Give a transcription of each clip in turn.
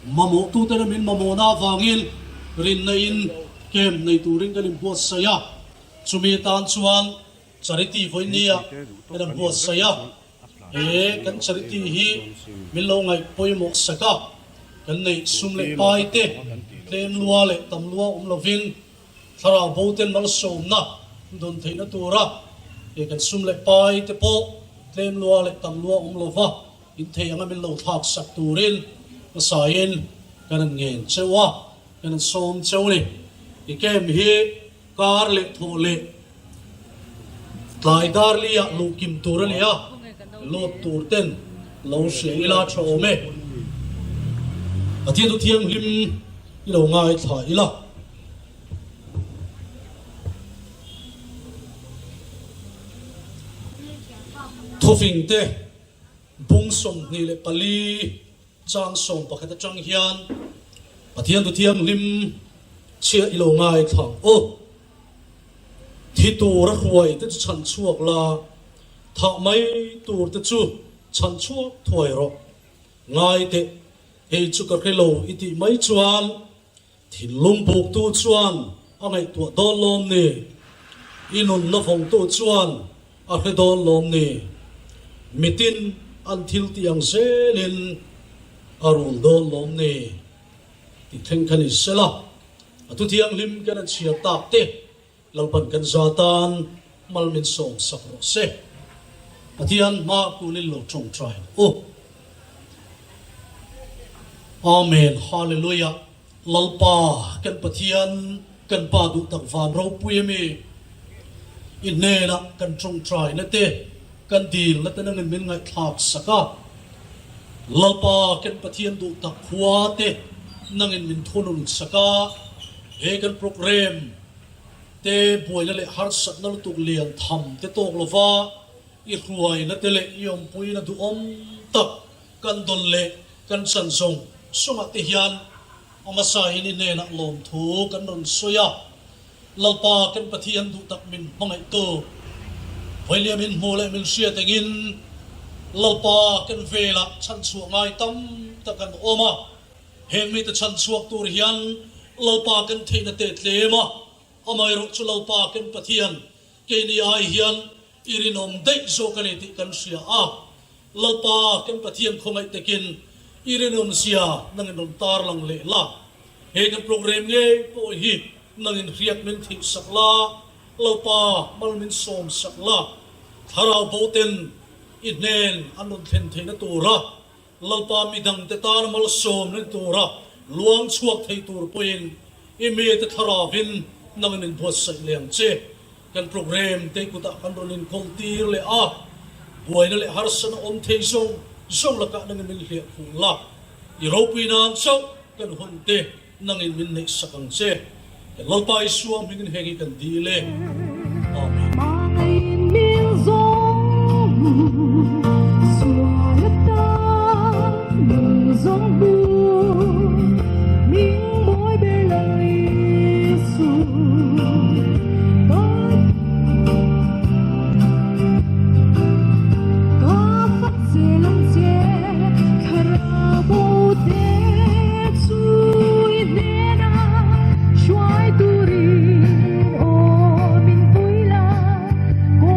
mamo tu te min mamo na wangin rin na in kem nei turin kalim buat saya chumi tan chuan charity voi nia kan buat saya kan charity hi min lo ngai poimok saka kan nei sumle pai te tlem lua le tam lua lovin thara boten mal som na don theina tura kan sumle pai te po tlem lua le tam lua lova in theyanga min lo thak sak turin masayin kan ngen chewa kan som chewni ikem hi kar le thole tlai dar lia lu kim tur lia lo tur ten lo she ila chome athi tu thiam him lo ngai thai ila thofing te bung som ni le pali chang som pakhat chang hian pathian tu thiam lim chia ilo ngai thang o thi tur ruai te chan chuak la tha mai tur te chu chan chuak thuai ro ngai te ei chu ka khelo iti mai chuan thin lung buk tu chuan angai tu don lom ni inun na phong tu chuan a he don lom ni mitin an thil tiang selin arul don lom ni ti theng khani sela atu thiang lim kan chia tak te lalpan kan zatan malmin som sakro se atian ma kunil lo chong trai o amen hallelujah lalpa kan pathian kan pa du tak van ro puimi inena kan chong trai na te kan dil na tanang min ngai thak saka lalpa kan pathian du tak khwa te nangin min thonun saka he kan program te boina le har sat na tuk lian tham te tok lova i ruai na te le yom puina du om tak kan don le kan san song sunga te hian amasa ini ne na lom thu kan non soya lalpa kan pathian du tak min mangai to hoile min mole min sia tengin lalpa kan vela chan chu ngai tam takan oma heng mi te chan chuak tur hian lalpa kan theina te tlema amai ro chu lalpa kan pathian ke ni ai hian irinom dei zo kan ti kan sia a lalpa kan pathian khomai tekin irinom sia nangin tar lang le la he kan program nge po hi nangin riak min thi sakla lalpa mal min som sakla tharau boten inen anon then theina tura lalpa midang te tar mal som nen tura luang chuak thei tur poin ime te tharavin nangin bos sai lem che kan program te kuta kan rolin kontir le a boina le harsan om thei song song la ka nangin min hlia khung la european so kan honte nangin min nei sakang che lalpa isuam min hegi kan dile amen Hãy subscribe cho kênh Ghiền Mì Gõ để không bỏ lỡ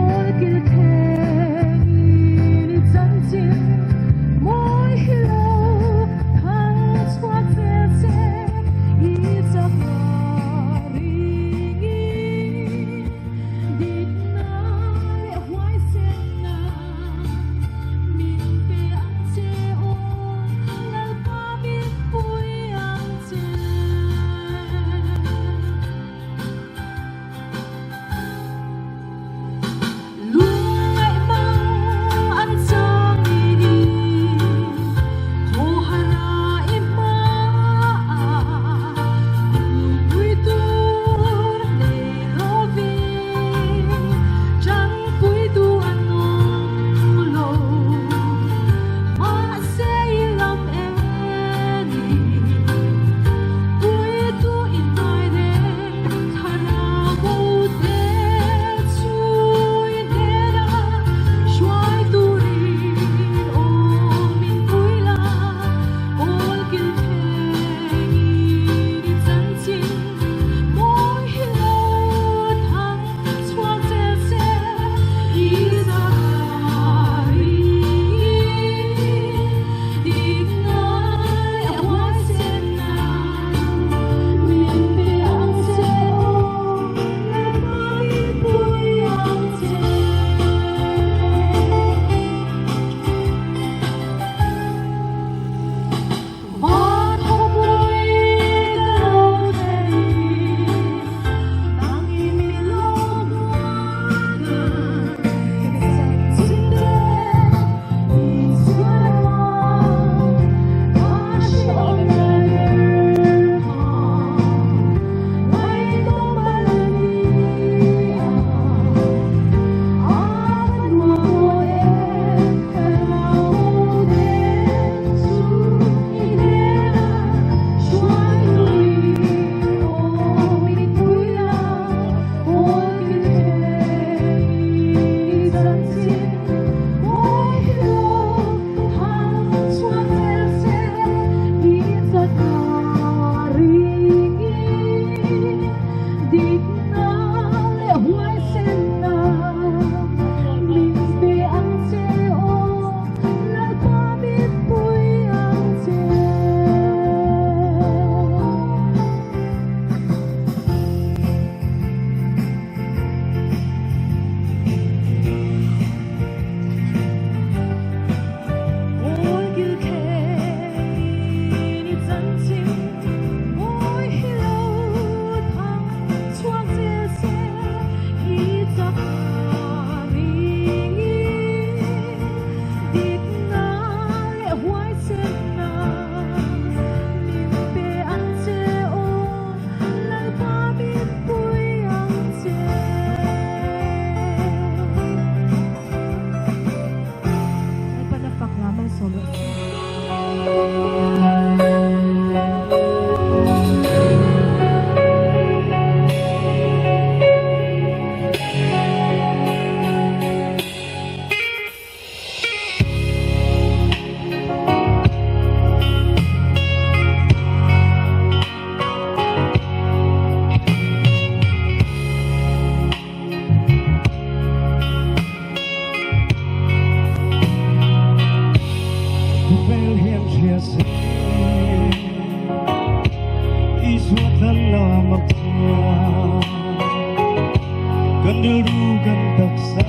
cần điều đủ cần đặc xa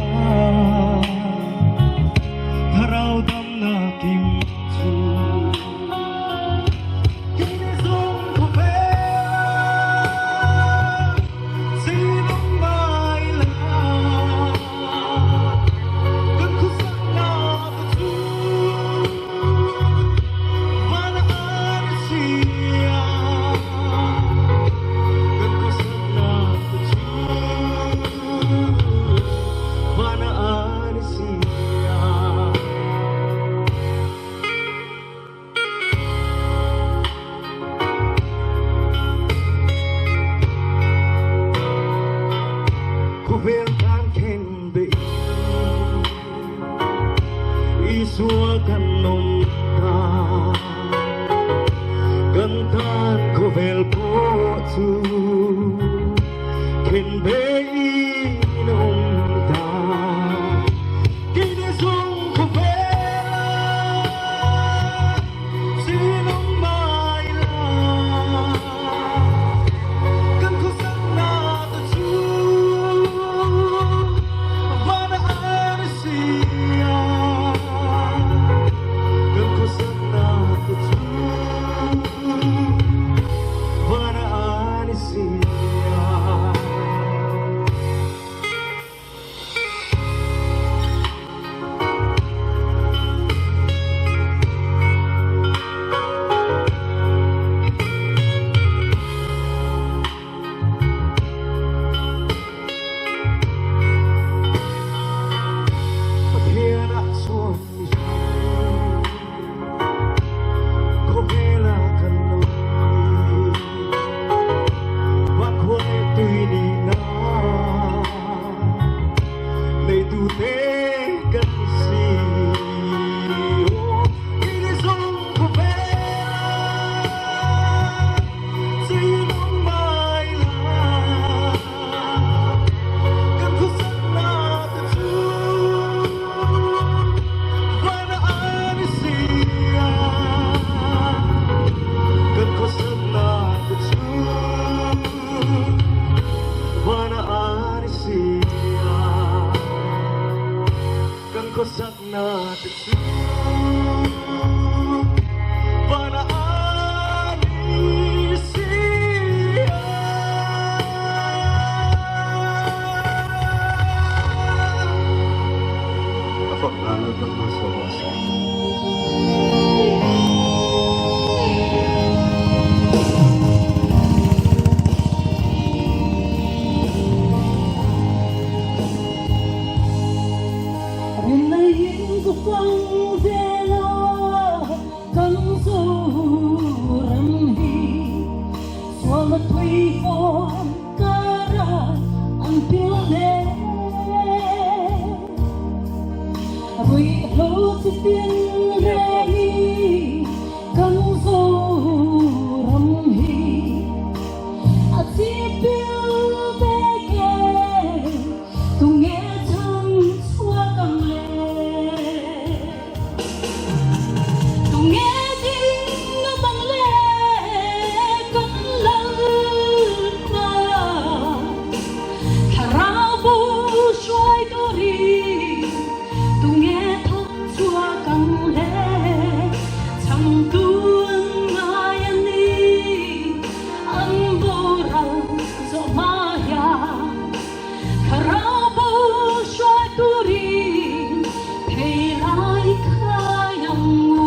thà rau đâm na kim chu kim dung của bé xin ông mai là cần khúc sắc na của chu và na Asia cần khúc sắc na của chu và na Asia cô về tan khen bị Isua kan nông ta gần tan cô về bộ chu khen bê nông ta khi đi xuống cô về xin ông mai là cần cô sắc na ta chu và na Asia cần cô sắc na ta chu và na Asia Thiên đã xuống cô về là cần nỗi và khuôn tùy đi na lấy tu tế cần gì khi đi xuống cô về xin ông mai là cần khúc sắc na ta chu và na Asia cần khúc sắc na ta chu và na Asia cần khúc sắc na ta chu và na Asia Phật là nơi con tôi số hóa sáng Bên đây những cuộc quăng về lo cần dù rầm hi xóa mất thủy phong cả ra ăn tiêu lệ vui lối từ tiền rê hi cần dù rầm hi à chỉ tiêu bé kề tu nghe thầm xóa cầm lệ tu nghe tiếng nó bằng lệ con lăng qua thà ra bu xoay đôi tu nghe thầm xóa cầm lệ chẳng tuôn ai anh đi anh vô rằng gió ma ya Karabu shwaturi pelai kayamu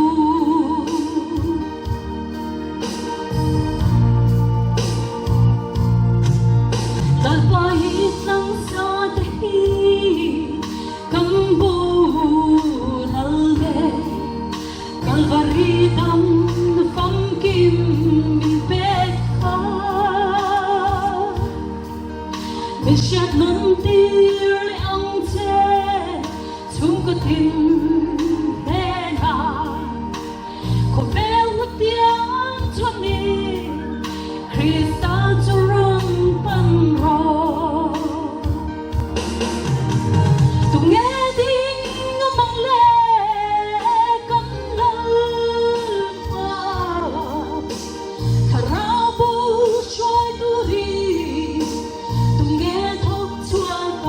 Talpai sang sa tehi kambu nalve Kalvari dam fam kim min pekha Bishad mantir le ang che chung ko tin pena ko bel tiang choni Krista churang pan ro tu nghe tiếng nó mang lệ con lăng qua thà ra bu xoay tu đi tu nghe thóc chua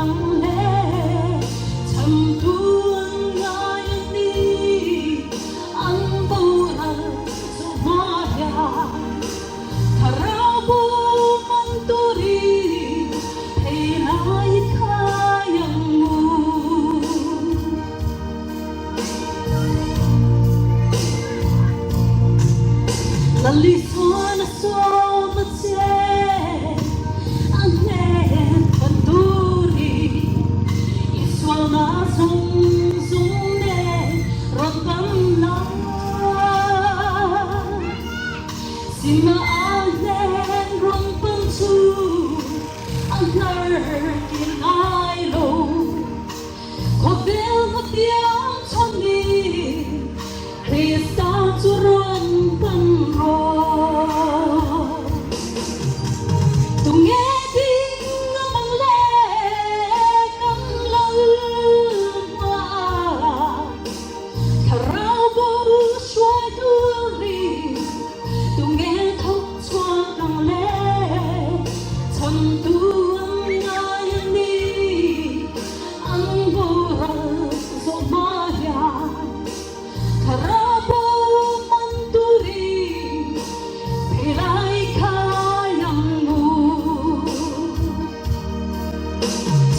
tiếng cho đi khi sao cho run tâm hồn tôi nghe tiếng bằng lệ cắm lần hoa thà rau bầu xoay đưa đi tôi nghe thốc xoa bằng lệ thầm tu âm nói đi ăn vô rừng rộn maya Karabo manturi pilai kayangmu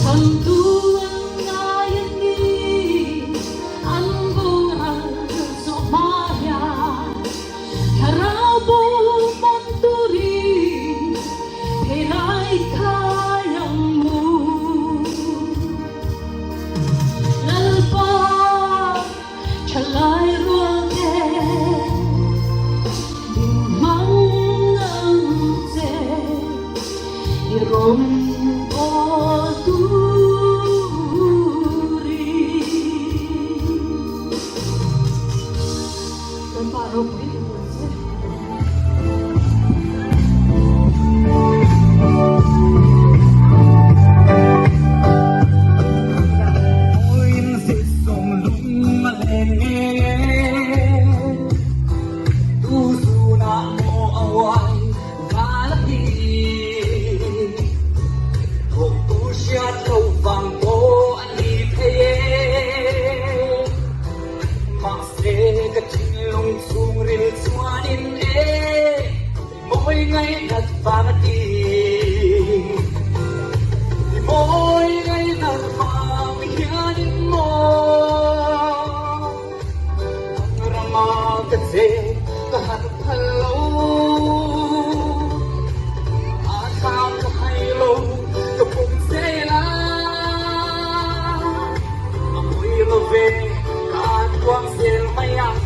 Santuan ngayani anburan somaya Karabo manturi pilai kayangmu Lalpa Chalai ruangke di mangante di rompo duri dan paro ini ngay thật và đi mỗi ngày thật và hiền mô rama cái gì cái hạt hello tham cái hello cái bụng xe lá mùi lo về cả quang xe mây ăn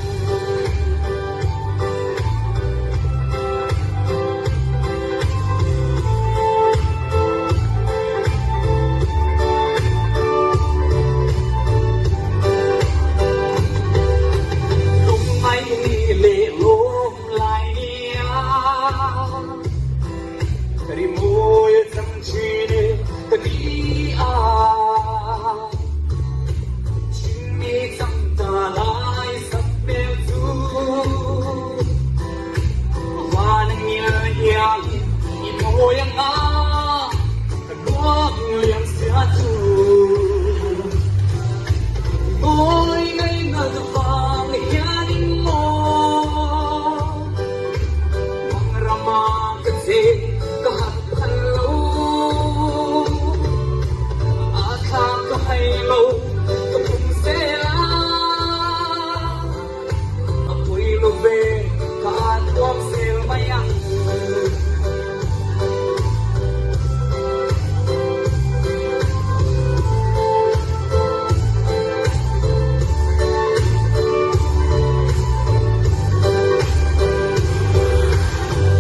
Dari moya tam chine tadi chini tam talai sabel tu wanang ya moya nga kadwang liang sia tu moy ngay na tapang yanin mo mangrama kasi hello cái bụng xe lá mùi lo về cả quang xe mây ăn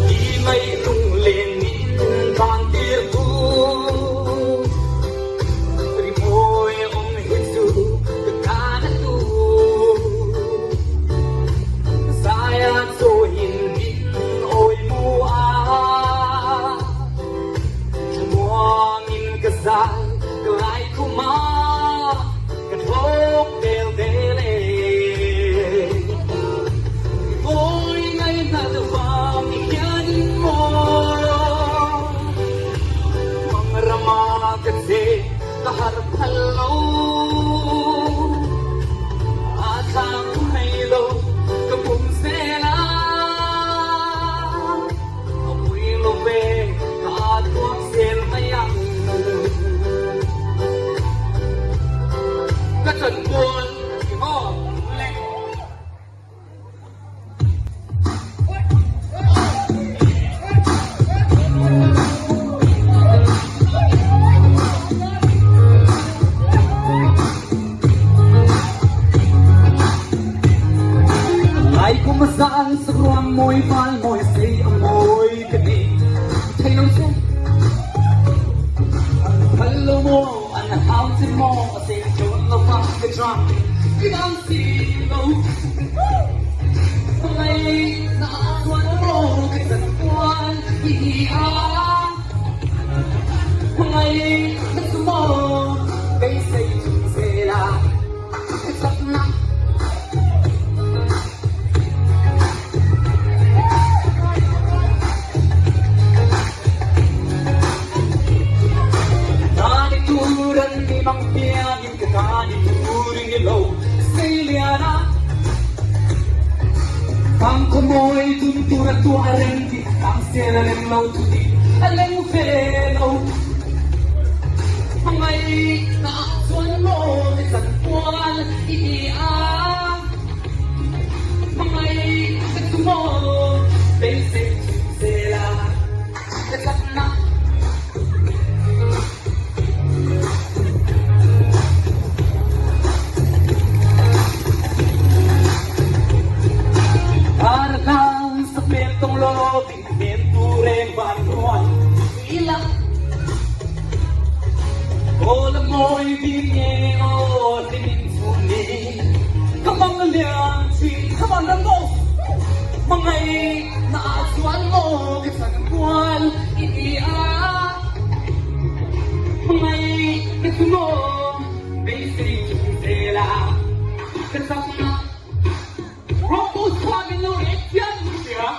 đi mây tung lên nhìn vàng tia tu lại không má cái thốt đều để mỗi ngày ta được vào mình nhớ đi mô mang rama cái gì ta harap hello tham hay lâu cái bụng xe lá mùi lo về cả thuốc xe mây ăn cái trận buồn thì có lên lại có một dáng sắc loang môi vai môi xì môi cái gì thấy nó chứ hello mo anh hao trên mo mà xin chốn nó cái drum cái đàn xì lâu ngày đã xuân mồ cái dân quan ý á ngày đất mồ cái xây sẽ là cái giấc nắng dan di mangkia di ketani uring ilo seliana pang komoy tuntura tu arengki pang sera lem lau tudi aleng felo mai na suan mo san kuan ia mai mo basic sela tetapna Môi đi nhẹ ô tình phụ ni không mong liang chi không mong đâm bông mong ngày na xuân mô cái phần quan ý á mong ngày cái thứ mô bây giờ chỉ là cái sắc na robot qua bên lối chân kìa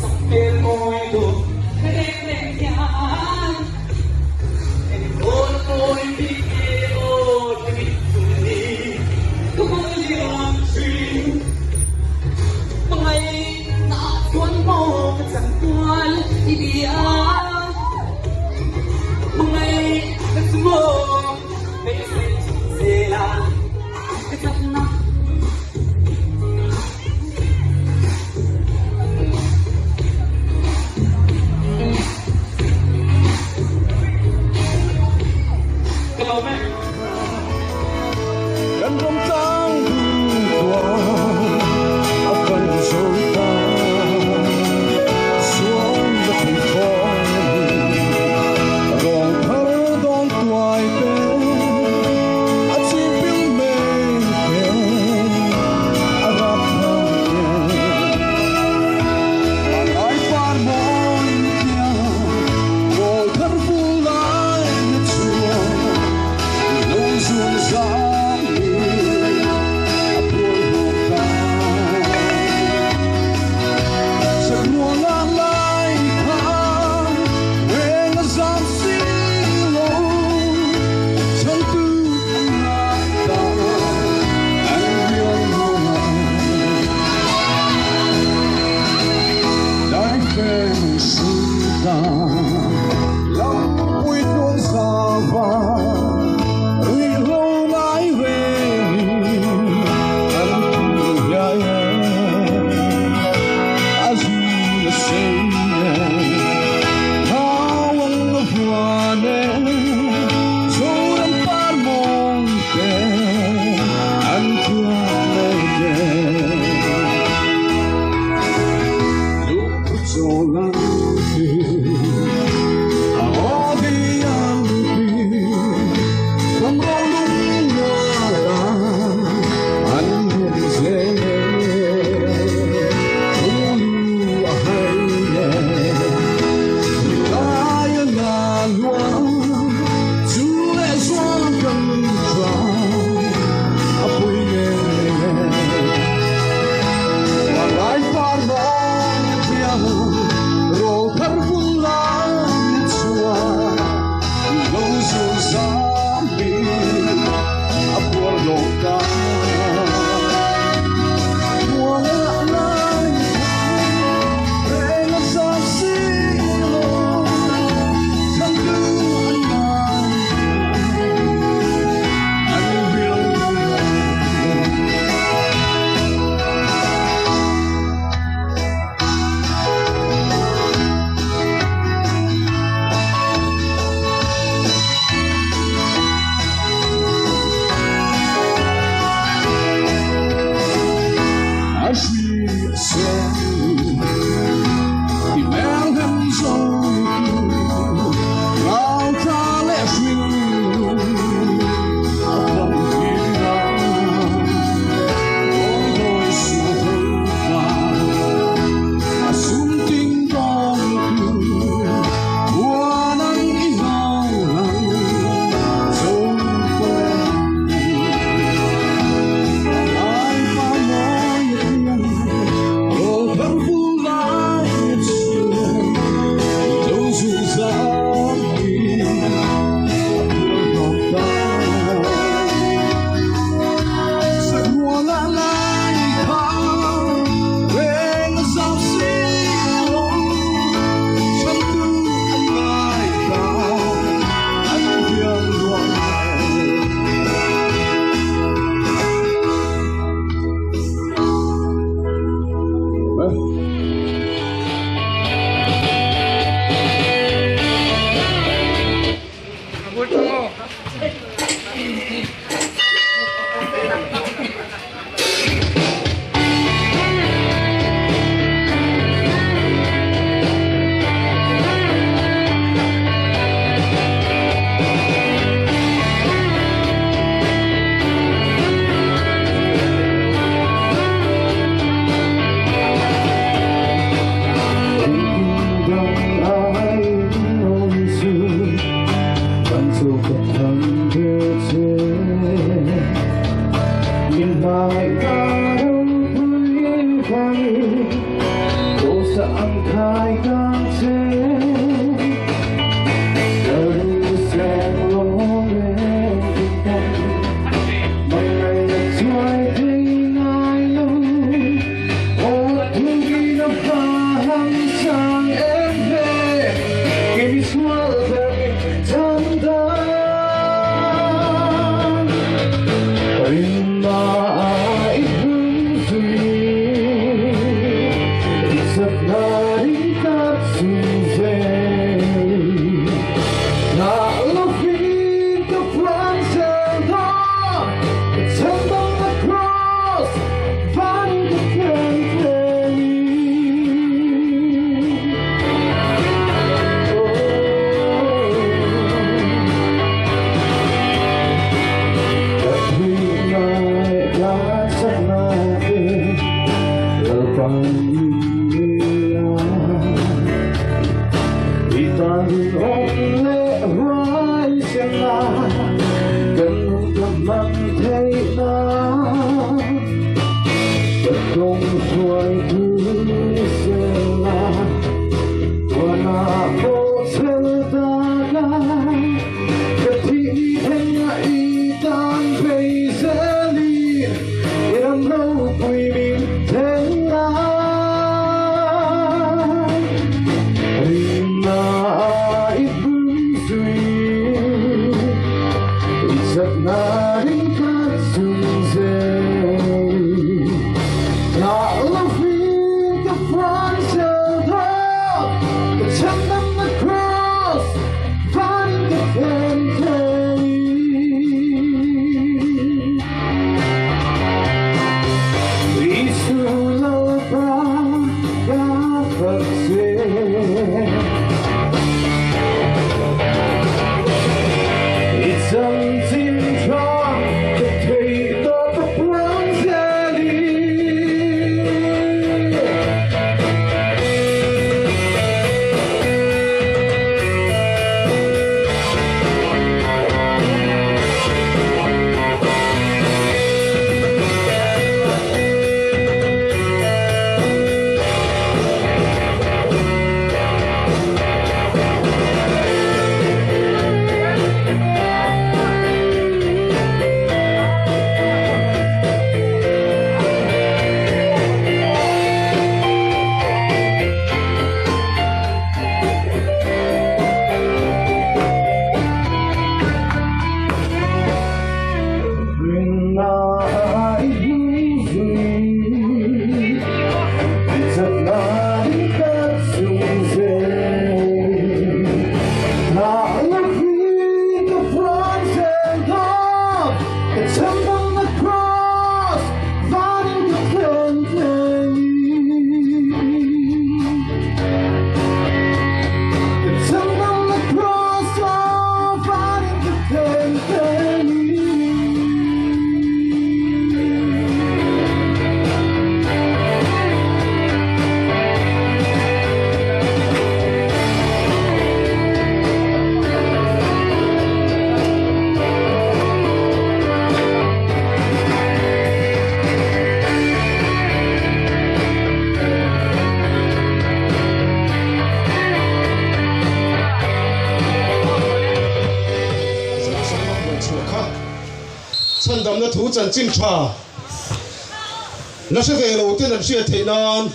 Sambil moedo kerennya, boy video demi suni, kemudian sih, mengai nak tuan mau kecantuan dia, mengai kesemua besok sela kesana. Gần trong tháng qua akan sulta xuống đất thành phố rong thở đón tuổi tên at sipil men arap hang ay parmon kya wo thar fulai netsua nung sun sa I see a Chân đầm nó thú chân chim trà nó sẽ về đầu tiên là chuyện thế nan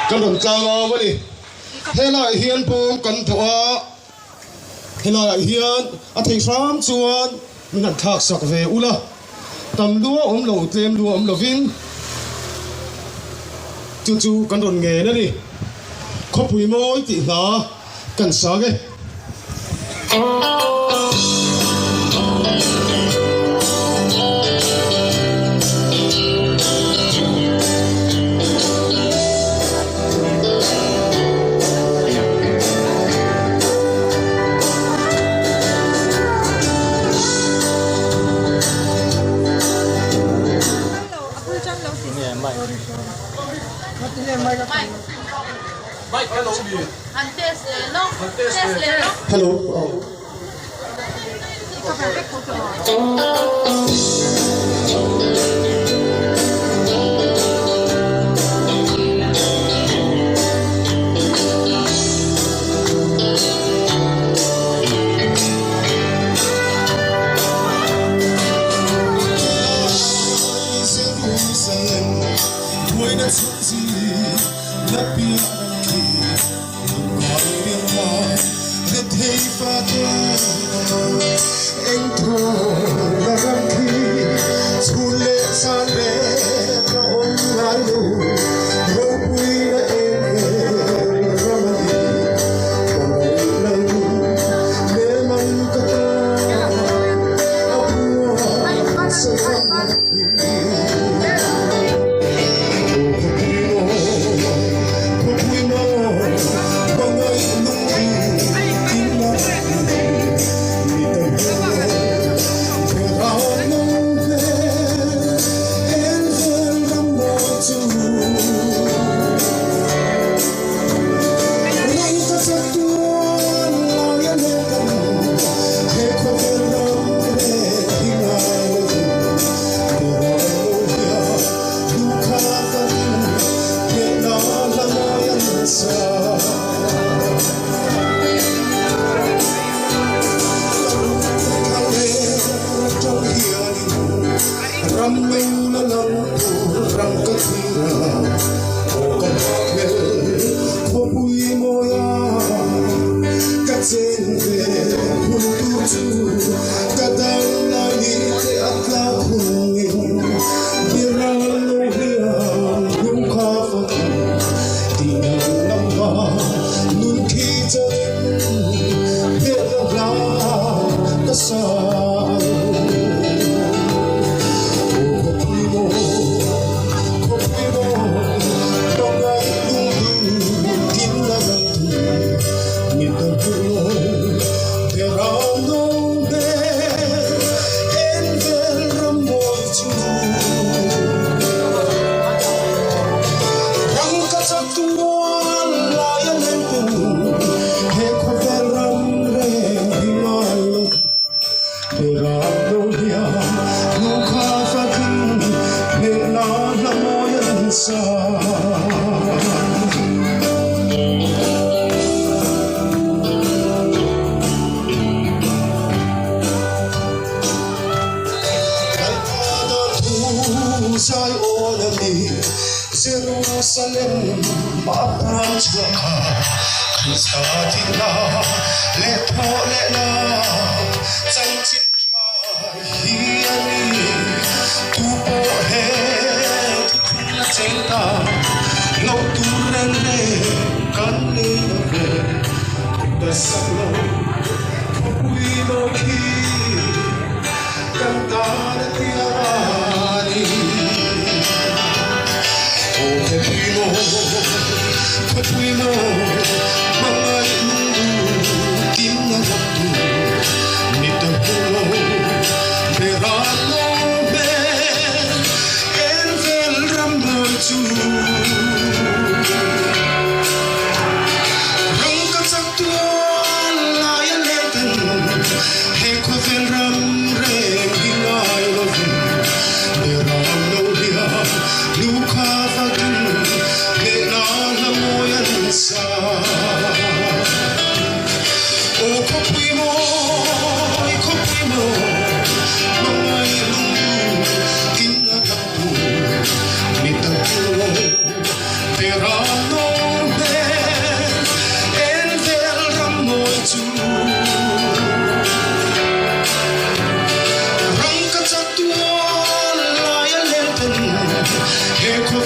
cầm đồng trang lo vậy đi thế lại hiền bùm cần thua thế lại hiền thầy sáng chuan mình ăn thác sạc về u la tầm lúa lầu tem lúa lầu vin chu kan ron nge na ni khopui moi ti na kan sa ge hello Jerusalem, Maprachaka, Kristatina, Lepo Lena, Zanchin Hiani, Tupo Head, Kuna Tenta, No Turende, Kanne, the Salo, we know he, Cantare Tiani. Patuimo, mga inundu, kinagatu, nitapulo, verano me, envel ramboitu. Rangkatatuan layaneten, hekwavel ramre, hinailovu, verano dia, luka fatu. Ecco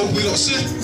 lo pui lo se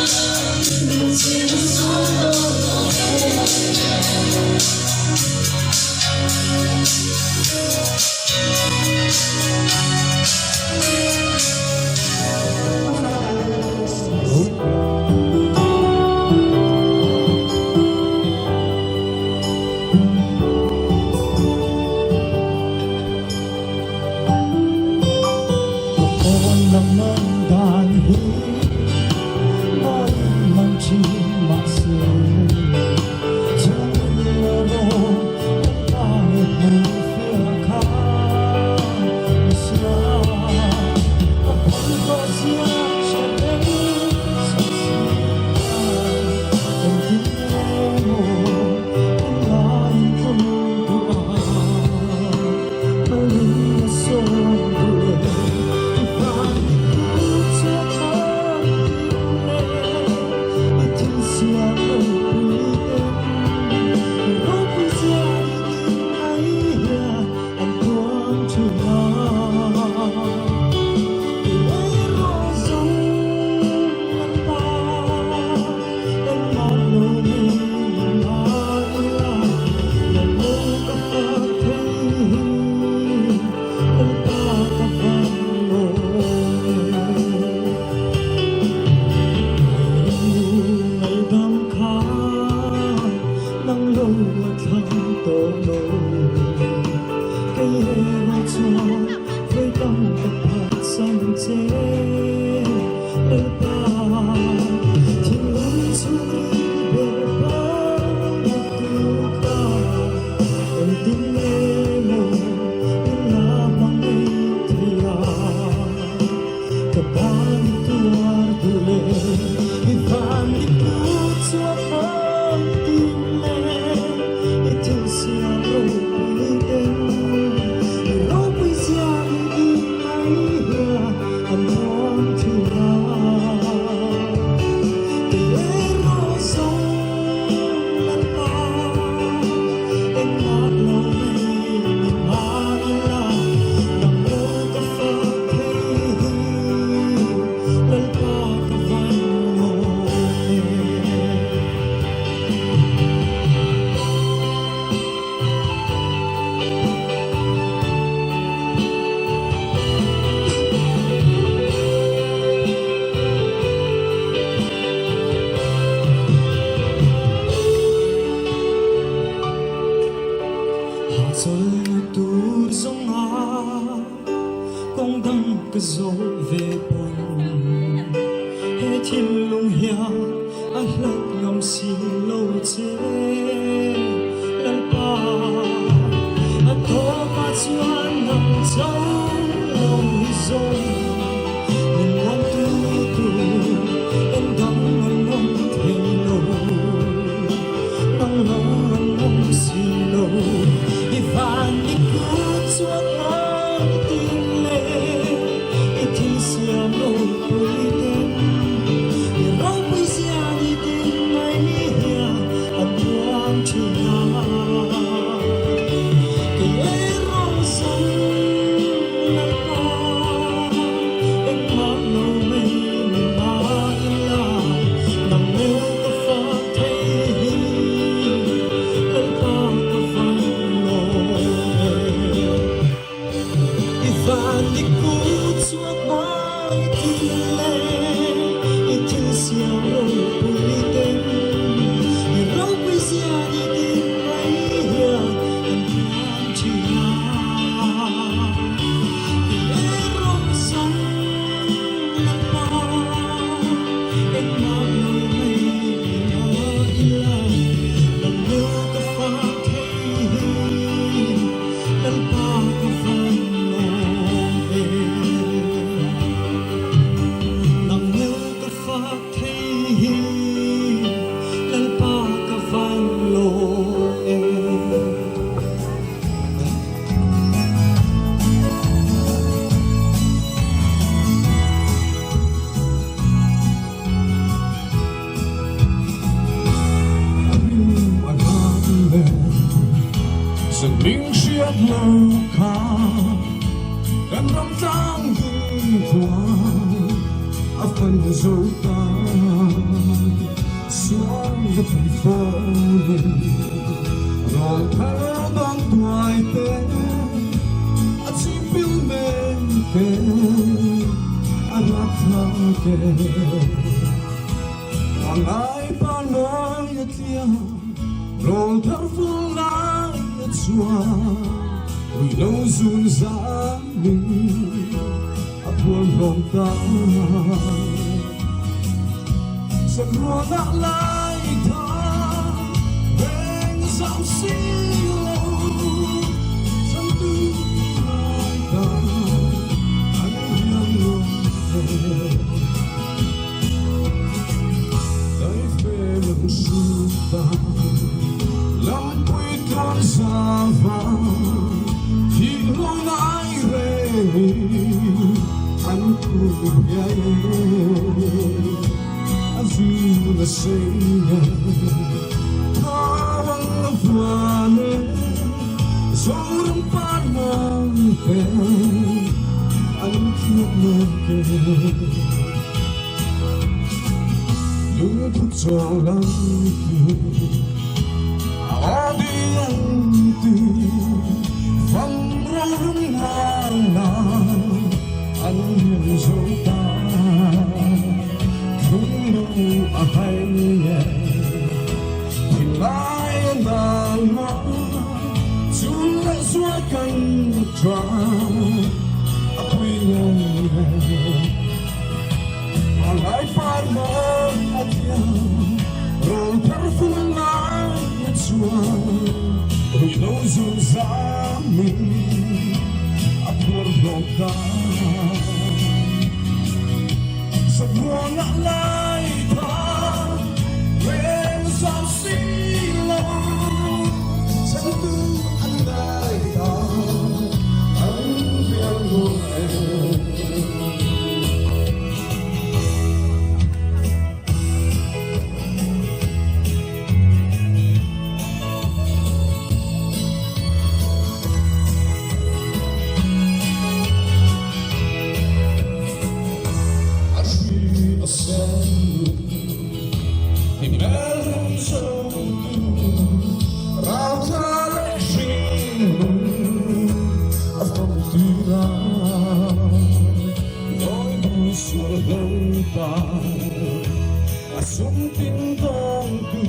Hãy subscribe cho kênh Ghiền Mì Gõ để không bỏ lỡ thủy phone rồi tháo băng ngoài tên anh chỉ biết mình tên anh đã thắng tên hoàng ai ba nói nhất tiếng rồi tháo phương lại nhất chua vì lâu run rã mình buồn lòng ta giấc mơ đã lại thả bên dòng xinh lâu dân tư lại ta anh hiền luôn tới về lần xưa ta lòng quê con xa vàng thì lâu nãy về anh cũng vậy anh dù là sinh thang vàng dẫu đắm phát mang về anh thiết mơ kề lửa thuốc cho lắm đi anh tìm vòng rong hàng nào anh hiểu dấu ta không đâu hay nhẹ thì mãi em đang ngó chúng lại xóa cánh choa quy nhau mà lại phải mơ adieu rồi thở phun lại chua rồi lâu dùn dã mình buồn lòng ta giấc mơ ngã lại ta bên dòng xinh lâu chân tư anh đại ta anh biết luôn em Assuntin tongku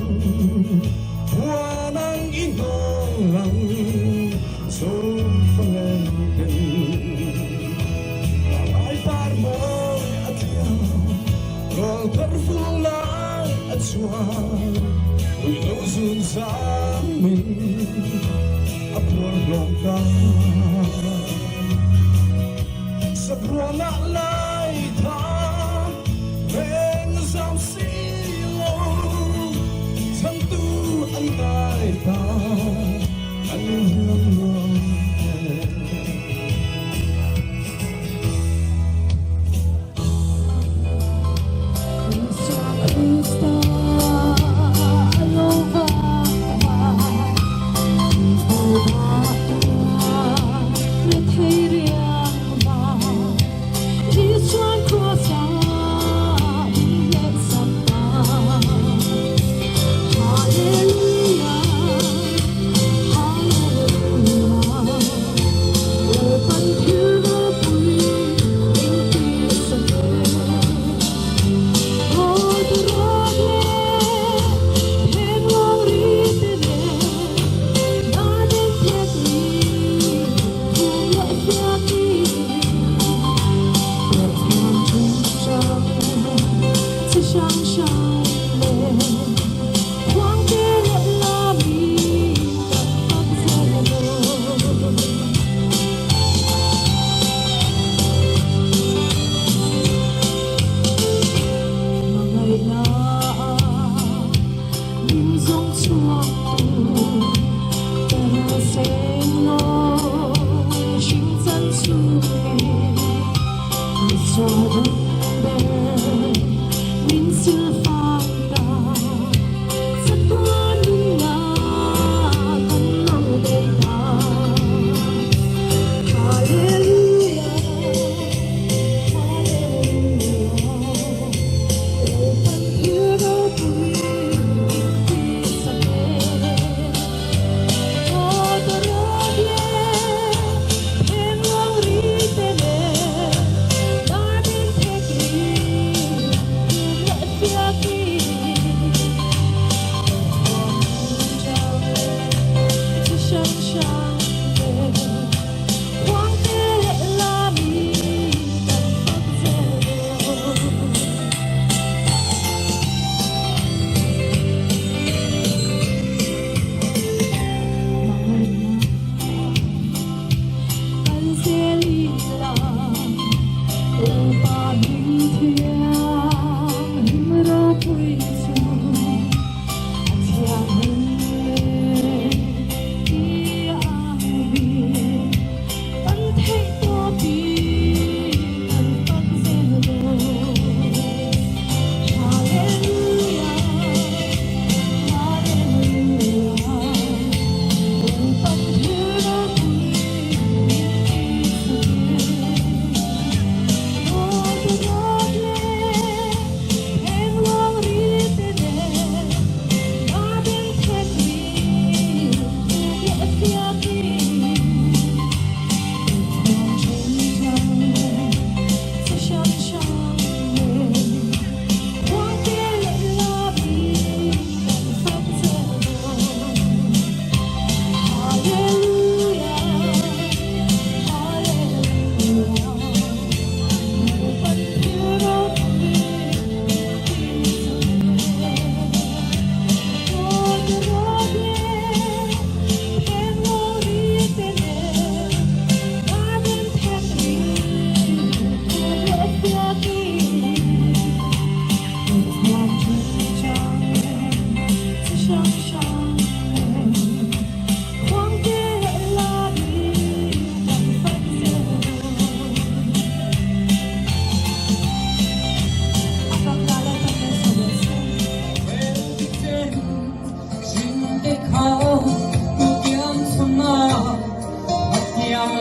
Wanang inolang So pengantin Alay parmoy at yan Rol terfulay at suwan Uinusun sa amin Apur longka Sa buwana lay ta dòng xinh lâu thân tu anh đại ta anh hương lòng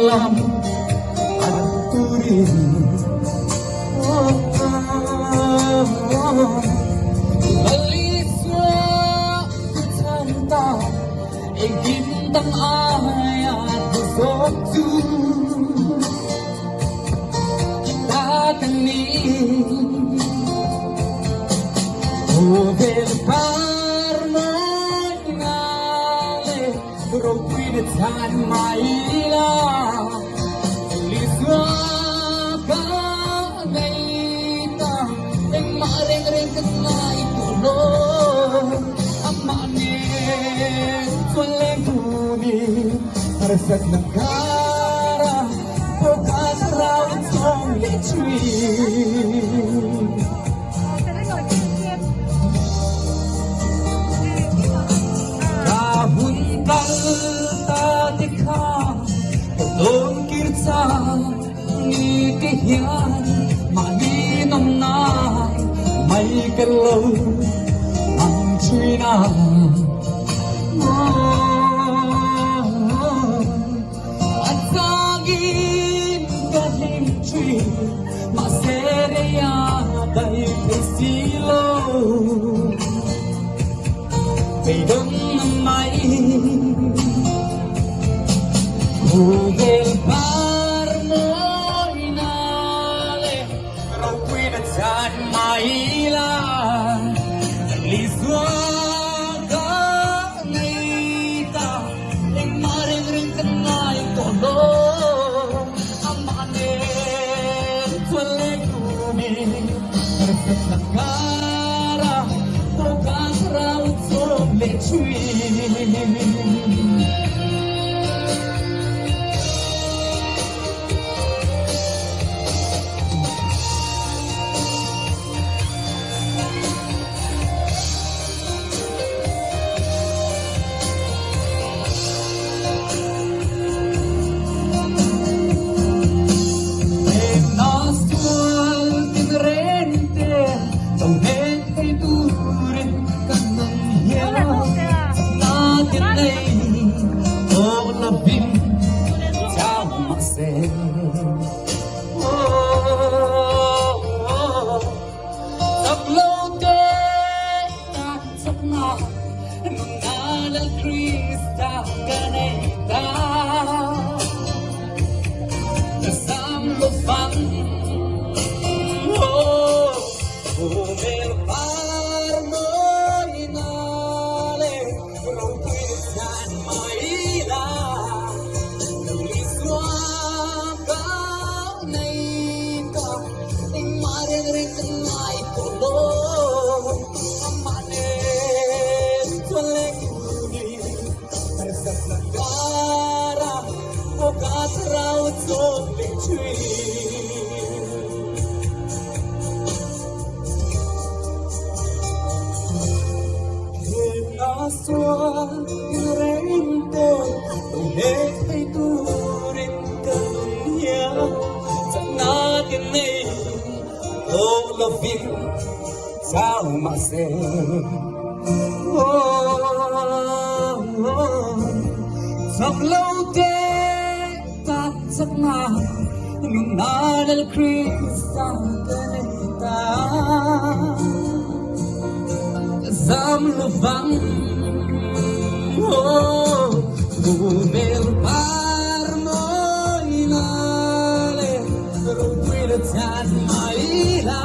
lam an turi Baliswa tanta egin tang ayat soktu tatani Ovel parma ngale rokwid tan maila liswa ka naita eng mareng reng kanai tulo amane swaleng tuni arasat nagara pokas rawat song lechui Don kirsa ni kihian maninom na may kalaw ang china at saging kalimchi masereya day pesilo Peidong may Google parmo inale Rokwid at maila Liswa ka naita Eng maring ring kanay tolo Amane Twale kumi Perfect na kara Pokas raut so lechui Sao mà sẽ Sắp lâu thế ta giấc nào Nung nadal Krista ganita Zam lubang Bumil parmo inale Rukwilatan maila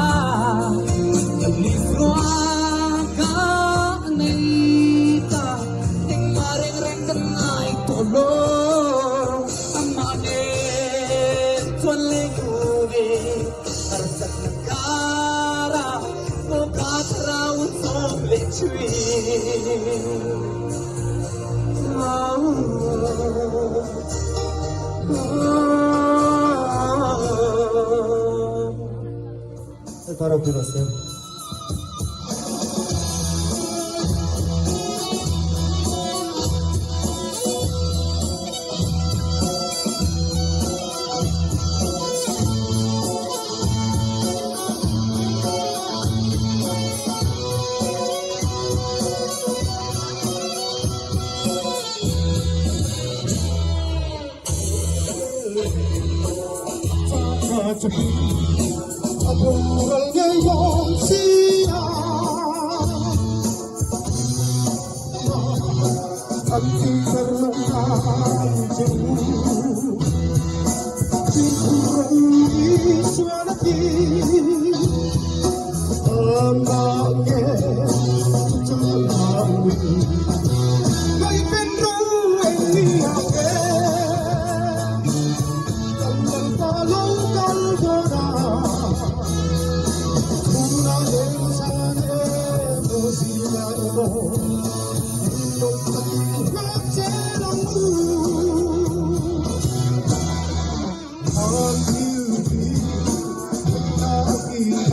Para operação. 아픔을 용시야 안티서는 안주 지구를 수원하기 amang에 전하위 너희 팬루에 니하게 당장 팔로우 갈거라 국나의 산에 보시나요 높은 벽제랑무 한유리 나기가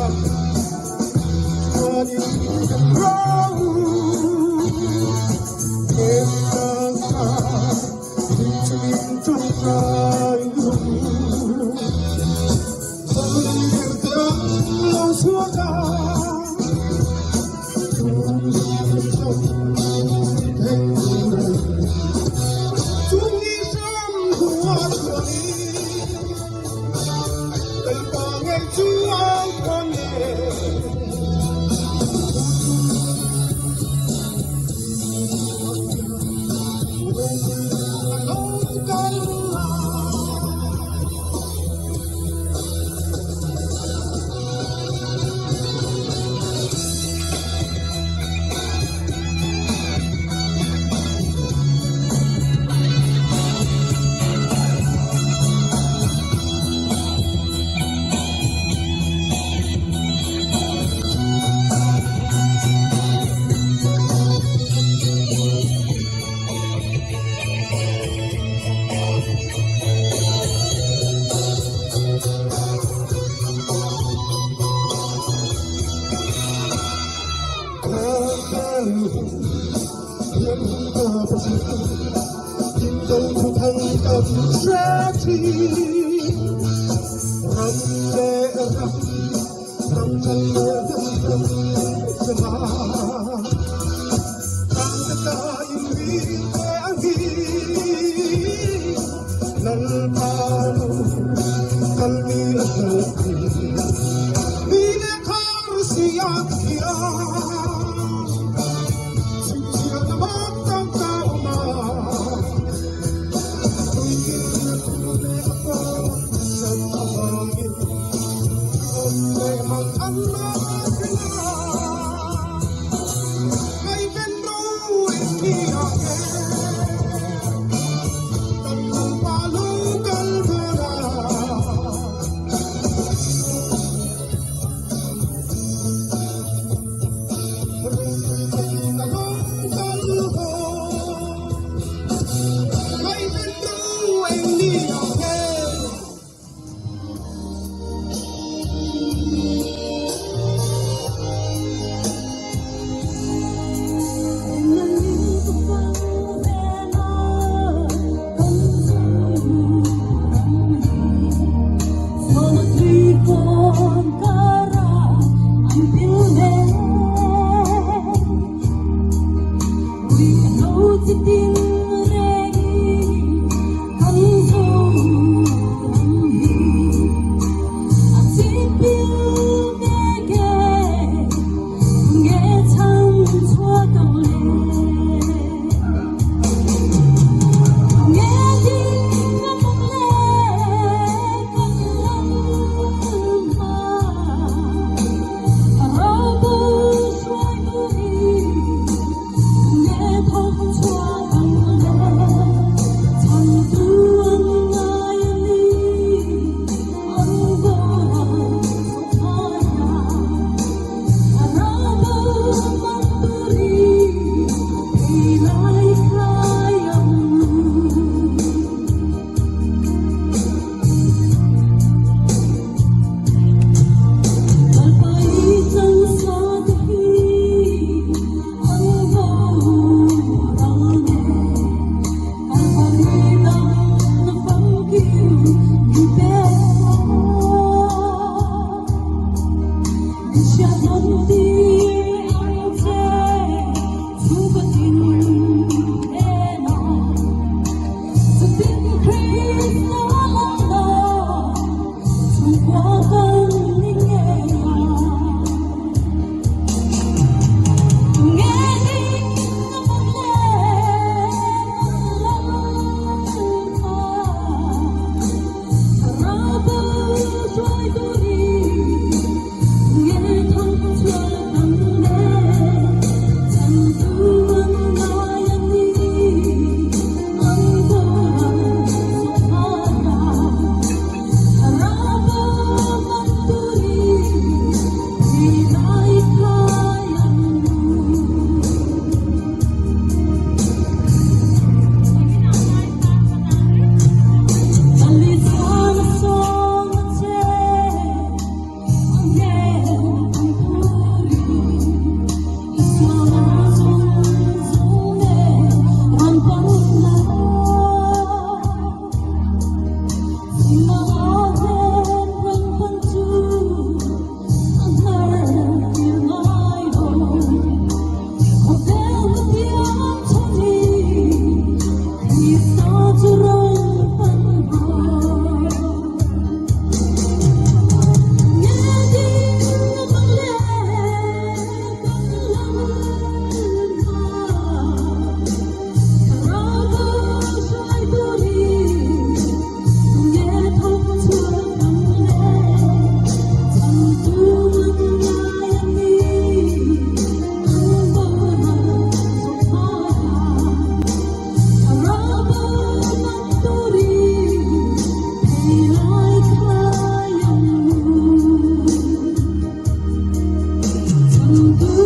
du